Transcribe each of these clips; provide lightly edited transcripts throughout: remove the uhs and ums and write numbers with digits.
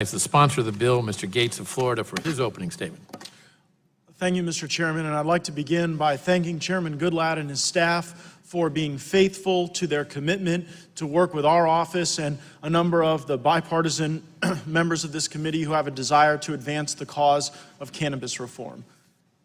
As the sponsor of the bill, Mr. Gates of Florida, for his opening statement. Thank you, Mr. Chairman, and I'd like to begin by thanking Chairman Goodlatte and his staff for being faithful to their commitment to work with our office and a number of the bipartisan members of this committee who have a desire to advance the cause of cannabis reform.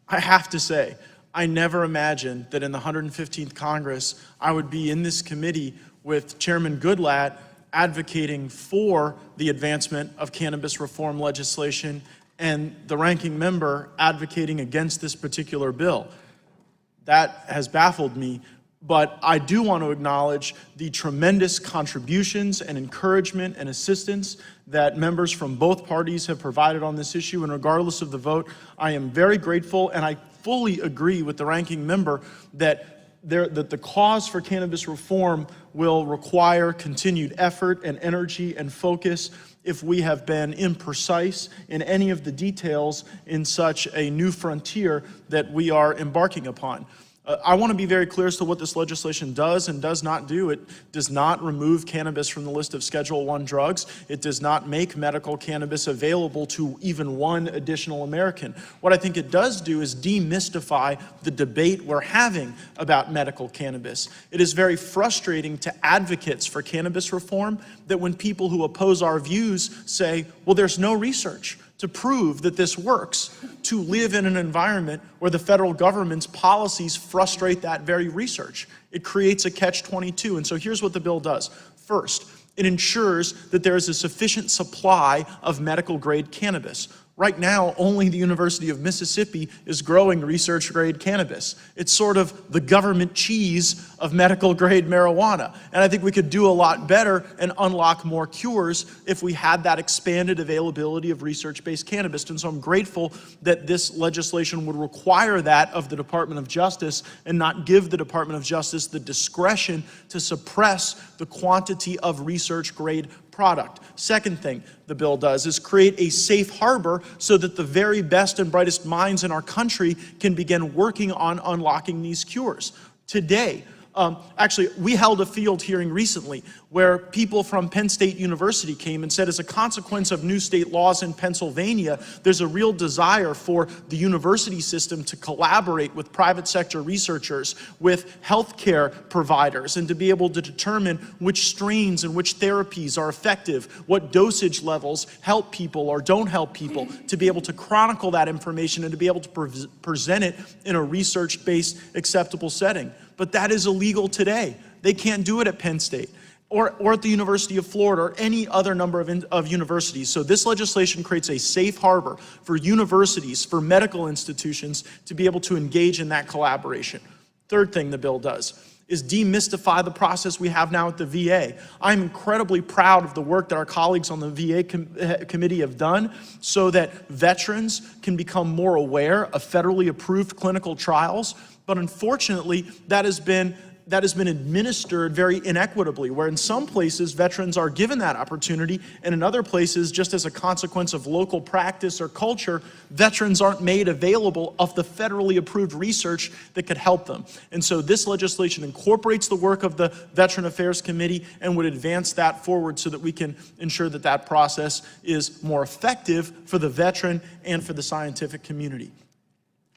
I have to say, I never imagined that in the 115th Congress, I would be in this committee with Chairman Goodlatte advocating for the advancement of cannabis reform legislation and the ranking member advocating against this particular bill. That has baffled me, but I do want to acknowledge the tremendous contributions and encouragement and assistance that members from both parties have provided on this issue, and regardless of the vote, I am very grateful, and I fully agree with the ranking member that the cause for cannabis reform will require continued effort and energy and focus if we have been imprecise in any of the details in such a new frontier that we are embarking upon. I want to be very clear as to what this legislation does and does not do. It does not remove cannabis from the list of Schedule I drugs. It does not make medical cannabis available to even one additional American. What I think it does do is demystify the debate we're having about medical cannabis. It is very frustrating to advocates for cannabis reform that when people who oppose our views say, well, there's no research to prove that this works, to live in an environment where the federal government's policies frustrate that very research. It creates a catch-22, and so here's what the bill does. First, it ensures that there is a sufficient supply of medical-grade cannabis. Right now, only the University of Mississippi is growing research-grade cannabis. It's sort of the government cheese of medical-grade marijuana. And I think we could do a lot better and unlock more cures if we had that expanded availability of research-based cannabis. And so I'm grateful that this legislation would require that of the Department of Justice and not give the Department of Justice the discretion to suppress the quantity of research-grade product. Second thing the bill does is create a safe harbor so that the very best and brightest minds in our country can begin working on unlocking these cures. Today, actually, we held a field hearing recently where people from Penn State University came and said as a consequence of new state laws in Pennsylvania, there's a real desire for the university system to collaborate with private sector researchers, with healthcare providers, and to be able to determine which strains and which therapies are effective, what dosage levels help people or don't help people, to be able to chronicle that information and to be able to present it in a research-based acceptable setting. But that is illegal today. They can't do it at Penn State or at the University of Florida or any other number of universities. So this legislation creates a safe harbor for universities, for medical institutions to be able to engage in that collaboration. Third thing the bill does is demystify the process we have now at the VA. I'm incredibly proud of the work that our colleagues on the VA committee have done so that veterans can become more aware of federally approved clinical trials. But unfortunately, that has been administered very inequitably, where in some places veterans are given that opportunity, and in other places, just as a consequence of local practice or culture, veterans aren't made available of the federally approved research that could help them. And so this legislation incorporates the work of the Veteran Affairs Committee and would advance that forward so that we can ensure that that process is more effective for the veteran and for the scientific community.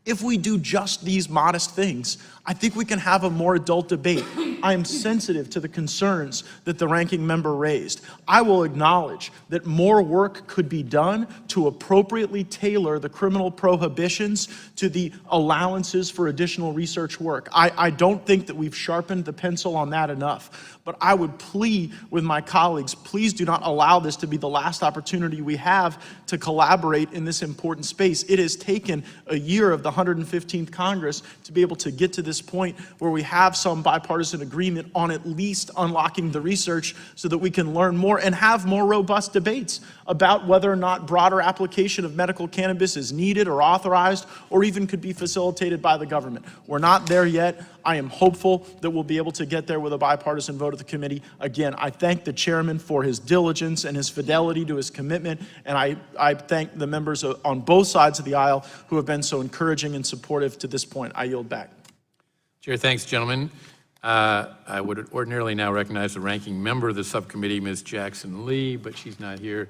If we do just these modest things, I think we can have a more adult debate. I am sensitive to the concerns that the ranking member raised. I will acknowledge that more work could be done to appropriately tailor the criminal prohibitions to the allowances for additional research work. I don't think that we've sharpened the pencil on that enough. But I would plead with my colleagues, please do not allow this to be the last opportunity we have to collaborate in this important space. It has taken a year of the 115th Congress to be able to get to this point where we have some bipartisan agreement on at least unlocking the research so that we can learn more and have more robust debates about whether or not broader application of medical cannabis is needed or authorized or even could be facilitated by the government. We're not there yet. I am hopeful that we'll be able to get there with a bipartisan vote of the committee. Again, I thank the chairman for his diligence and his fidelity to his commitment, and I thank the members on both sides of the aisle who have been so encouraging and supportive to this point. I yield back. Chair, thanks, gentlemen. I would ordinarily now recognize the ranking member of the subcommittee, Ms. Jackson Lee, but she's not here.